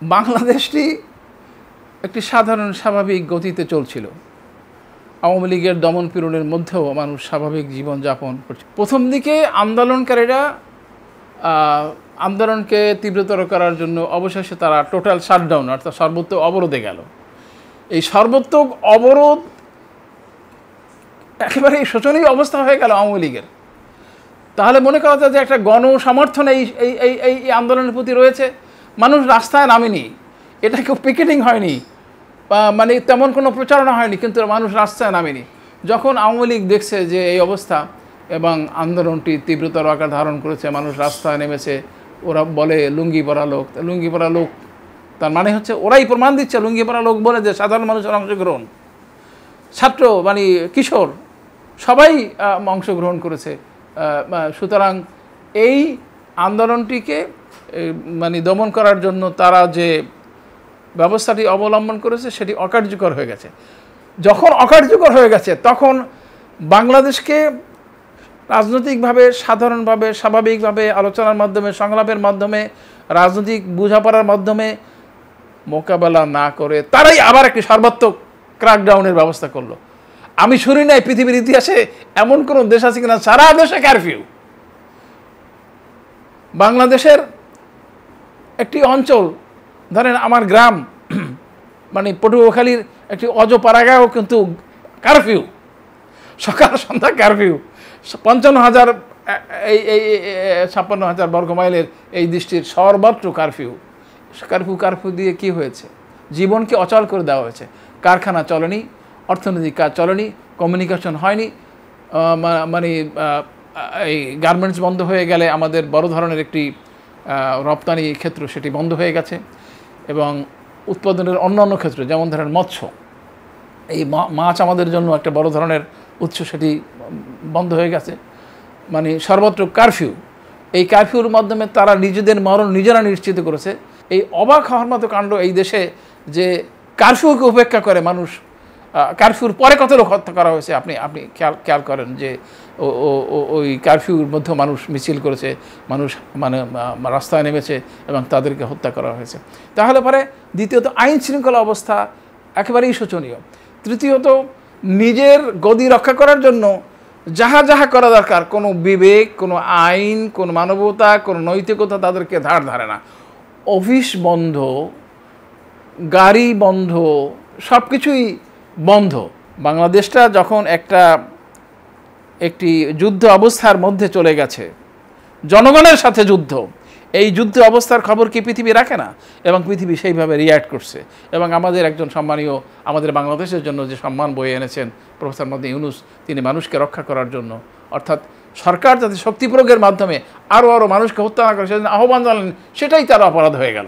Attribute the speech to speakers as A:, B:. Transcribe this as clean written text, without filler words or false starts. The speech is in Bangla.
A: বাংলাদেশটি একটি সাধারণ স্বাভাবিক গতিতে চলছিল। আওয়ামী লীগের দমন পীড়নের মধ্যেও মানুষ স্বাভাবিক জীবনযাপন করছে। প্রথম দিকে আন্দোলনকারীরা আন্দোলনকে তীব্রতর করার জন্য অবশেষে তারা টোটাল শাটডাউন অর্থাৎ সর্বত্র অবরোধে গেল। এই সর্বত্র অবরোধ একেবারে শোচনীয় অবস্থা হয়ে গেল আওয়ামী লীগের। তাহলে মনে করা যায় যে একটা গণসমর্থন এই আন্দোলনের প্রতি রয়েছে। মানুষ রাস্তায় নামেনি, এটা কেউ পিকেটিং হয়নি, মানে তেমন কোনো প্রচারণা হয়নি, কিন্তু মানুষ রাস্তায় নামেনি। যখন আওয়ামী লীগ দেখছে যে এই অবস্থা এবং আন্দোলনটি তীব্রতর আকার ধারণ করেছে, মানুষ রাস্তায় নেমেছে, ওরা বলে লুঙ্গি পরা লোক, লুঙ্গি পরা লোক তার মানে হচ্ছে ওরাই প্রমাণ দিচ্ছে লুঙ্গি পরা লোক বলে যে সাধারণ মানুষের অংশগ্রহণ, ছাত্র মানে কিশোর সবাই অংশগ্রহণ করেছে। সুতরাং এই আন্দোলনটিকে মানে দমন করার জন্য তারা যে ব্যবস্থাটি অবলম্বন করেছে সেটি অকার্যকর হয়ে গেছে। যখন অকার্যকর হয়ে গেছে তখন বাংলাদেশকে রাজনৈতিকভাবে সাধারণভাবে স্বাভাবিকভাবে আলোচনার মাধ্যমে সংলাপের মাধ্যমে রাজনৈতিক বোঝাপড়ার মাধ্যমে মোকাবেলা না করে তারাই আবার একটি সর্বাত্মক ক্র্যাকডাউনের ব্যবস্থা করলো। আমি শুনি নাই পৃথিবীর ইতিহাসে এমন কোনো দেশ আছে কিনা সারা দেশে কারফিউ। বাংলাদেশের একটি অঞ্চল, ধরেন আমার গ্রাম মানে পটুয়াখালীর একটি অজপাড়াগাঁও কিন্তু কারফিউ, সকাল সন্ধ্যা কারফিউ। 55,000 এই 56,000 বর্গমাইলের এই দেশটির সর্বত্র কারফিউ। কারফিউ দিয়ে কি হয়েছে? জীবনকে অচল করে দেওয়া হয়েছে। কারখানা চলেনি, অর্থনৈতিক কাজ চলেনি, কমিউনিকেশন হয়নি, মানে এই গার্মেন্টস বন্ধ হয়ে গেলে আমাদের বড় ধরনের একটি রপ্তানি ক্ষেত্র সেটি বন্ধ হয়ে গেছে এবং উৎপাদনের অন্যান্য ক্ষেত্র যেমন ধরেন মৎস্য, এই মাছ আমাদের জন্য একটা বড় ধরনের উৎস, সেটি বন্ধ হয়ে গেছে। মানে সর্বত্র কারফিউ। এই কারফিউর মাধ্যমে তারা নিজেদের মরণ নিজেরা নিশ্চিত করেছে। এই অবাক হওয়ার মতো কাণ্ড এই দেশে যে কারফিউকে উপেক্ষা করে মানুষ, কারফিউর পরে কত লোক হত্যা করা হয়েছে আপনি খেয়াল করেন যে ওই কারফিউর মধ্যে মানুষ মিছিল করেছে, মানুষ মানে রাস্তায় নেমেছে এবং তাদেরকে হত্যা করা হয়েছে। তাহলে পরে দ্বিতীয়ত আইন শৃঙ্খলা অবস্থা একেবারেই শোচনীয়। তৃতীয়ত নিজের গদি রক্ষা করার জন্য যাহা যাহা করা দরকার, কোনো বিবেক, কোনো আইন, কোনো মানবতা, কোনো নৈতিকতা তাদেরকে ধারে না। অফিস বন্ধ, গাড়ি বন্ধ, সব কিছুই বন্ধ। বাংলাদেশটা যখন একটি যুদ্ধ অবস্থার মধ্যে চলে গেছে, জনগণের সাথে যুদ্ধ, এই যুদ্ধ অবস্থার খবর কি পৃথিবী রাখে না? এবং পৃথিবী সেইভাবে রিয়্যাক্ট করছে। এবং আমাদের একজন সম্মানীয়, আমাদের বাংলাদেশের জন্য যে সম্মান বয়ে এনেছেন প্রফেসর মোহাম্মদ ইউনূস, তিনি মানুষকে রক্ষা করার জন্য, অর্থাৎ সরকার যাতে শক্তি প্রয়োগের মাধ্যমে আরও মানুষকে হত্যা না করে সেদিন আহ্বান জানালেন, সেটাই তার অপরাধ হয়ে গেল।